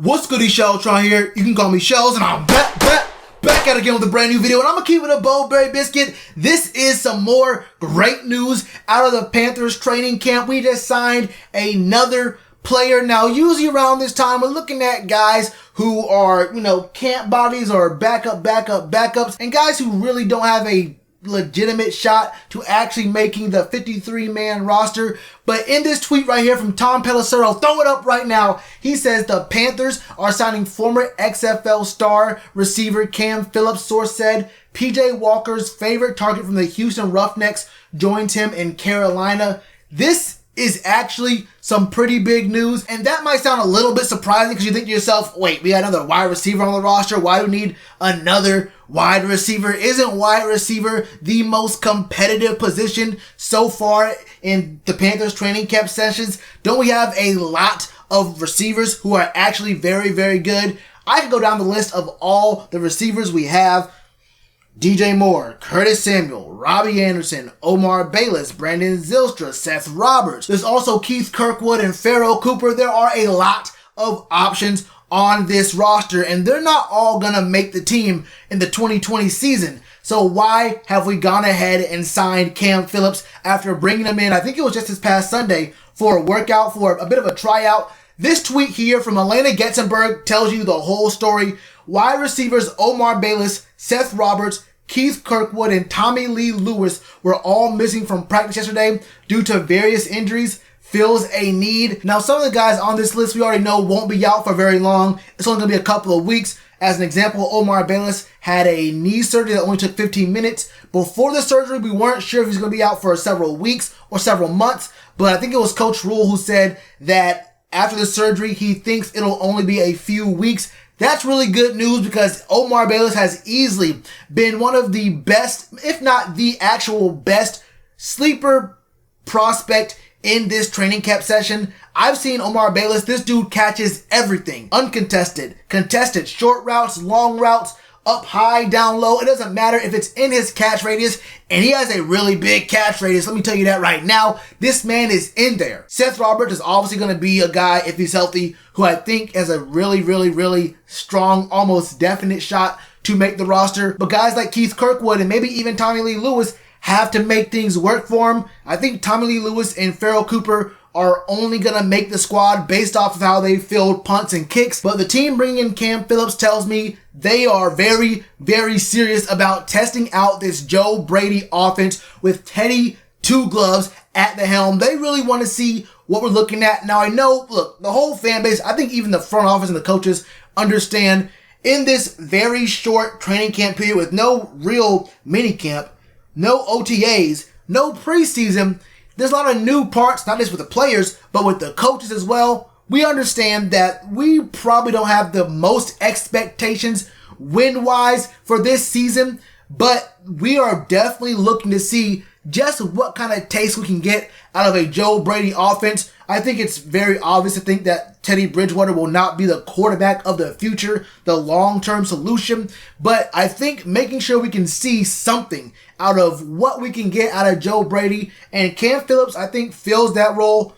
What's goody, Shellitronnn here. You can call me Shells, and I'm back at it again with a brand new video, and I'm gonna keep it a Bowberry biscuit. This is some more great news out of the Panthers training camp. We just signed another player. Now, usually around this time, we're looking at guys who are, camp bodies or backups, and guys who really don't have a legitimate shot to actually making the 53-man roster. But in this tweet right here from Tom Pelissero, throw it up right now, he says the Panthers are signing former XFL star receiver Cam Phillips. Source said PJ Walker's favorite target from the Houston Roughnecks joins him in Carolina. This is actually some pretty big news, and that might sound a little bit surprising because you think to yourself, wait, we got another wide receiver on the roster. Why do we need another wide receiver? Isn't wide receiver the most competitive position so far in the Panthers training camp sessions? Don't we have a lot of receivers who are actually very, very good? I could go down the list of all the receivers we have. DJ Moore, Curtis Samuel, Robbie Anderson, Omar Bayless, Brandon Zylstra, Seth Roberts. There's also Keith Kirkwood and Pharoh Cooper. There are a lot of options on this roster, and they're not all gonna make the team in the 2020 season. So why have we gone ahead and signed Cam Phillips after bringing him in? I think it was just this past Sunday for a workout, for a bit of a tryout. This tweet here from Elena Getzenberg tells you the whole story. Wide receivers Omar Bayless, Seth Roberts, Keith Kirkwood, and Tommy Lee Lewis were all missing from practice yesterday due to various injuries. Fills a need. Now, some of the guys on this list we already know won't be out for very long. It's only going to be a couple of weeks. As an example, Omar Bayless had a knee surgery that only took 15 minutes. Before the surgery, we weren't sure if he was going to be out for several weeks or several months, but I think it was Coach Rule who said that after the surgery, he thinks it'll only be a few weeks. That's really good news because Omar Bayless has easily been one of the best, if not the actual best, sleeper prospect in this training camp session. I've seen Omar Bayless. This dude catches everything. Uncontested, contested, short routes, long routes, up high, down low. It doesn't matter if it's in his catch radius, and he has a really big catch radius. Let me tell you that right now. This man is in there. Seth Roberts is obviously going to be a guy, if he's healthy, who I think has a really, really, really strong, almost definite shot to make the roster. But guys like Keith Kirkwood and maybe even Tommy Lee Lewis have to make things work for him. I think Tommy Lee Lewis and Pharoh Cooper are only going to make the squad based off of how they filled punts and kicks. But the team bringing in Cam Phillips tells me they are very, very serious about testing out this Joe Brady offense with Teddy Two Gloves at the helm. They really want to see what we're looking at. Now, I know, look, the whole fan base, I think even the front office and the coaches understand in this very short training camp period with no real mini camp, no OTAs, no preseason, there's a lot of new parts, not just with the players, but with the coaches as well. We understand that we probably don't have the most expectations win-wise for this season, but we are definitely looking to see just what kind of taste we can get out of a Joe Brady offense. I think it's very obvious to think that Teddy Bridgewater will not be the quarterback of the future, the long-term solution, but I think making sure we can see something out of what we can get out of Joe Brady, and Cam Phillips, I think, fills that role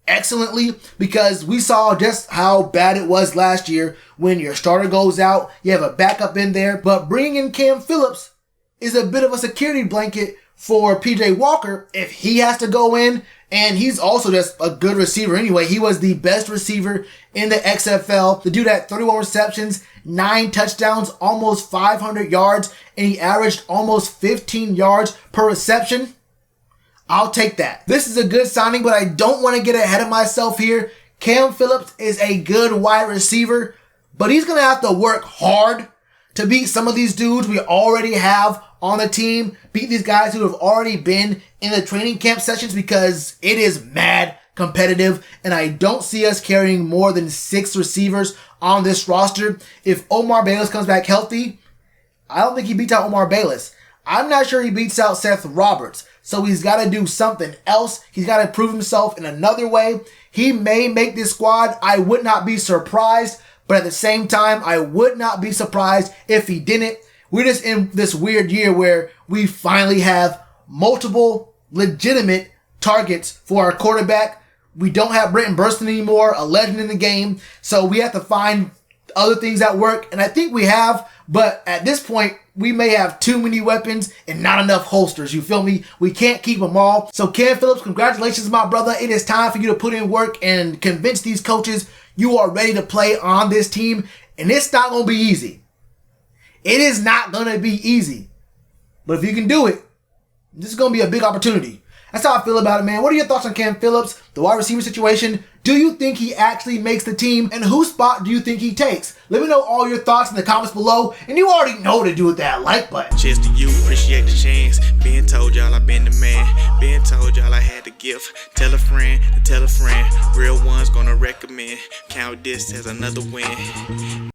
excellently because we saw just how bad it was last year when your starter goes out, you have a backup in there, but bringing in Cam Phillips is a bit of a security blanket for PJ Walker if he has to go in, and he's also just a good receiver anyway. He was the best receiver in the XFL. The dude had 31 receptions, 9 touchdowns, almost 500 yards, and he averaged almost 15 yards per reception. I'll take that. This is a good signing, but I don't want to get ahead of myself here. Cam Phillips is a good wide receiver, but he's going to have to work hard to beat some of these dudes we already have on the team, beat these guys who have already been in the training camp sessions because it is mad competitive, and I don't see us carrying more than 6 receivers on this roster. If Omar Bayless comes back healthy, I don't think he beats out Omar Bayless. I'm not sure he beats out Seth Roberts, so he's got to do something else. He's got to prove himself in another way. He may make this squad. I would not be surprised, but at the same time, I would not be surprised if he didn't. We're just in this weird year where we finally have multiple legitimate targets for our quarterback. We don't have Brenton Burston anymore, a legend in the game. So we have to find other things that work. And I think we have, but at this point, we may have too many weapons and not enough holsters. You feel me? We can't keep them all. So Cam Phillips, congratulations, my brother. It is time for you to put in work and convince these coaches you are ready to play on this team. And it's not going to be easy. It is not going to be easy. But if you can do it, this is going to be a big opportunity. That's how I feel about it, man. What are your thoughts on Cam Phillips, the wide receiver situation? Do you think he actually makes the team? And whose spot do you think he takes? Let me know all your thoughts in the comments below. And you already know what to do with that like button. Cheers to you, appreciate the chance. Been told y'all I been the man. Been told y'all I had the gift. Tell a friend to tell a friend. Real ones gonna recommend. Count this as another win.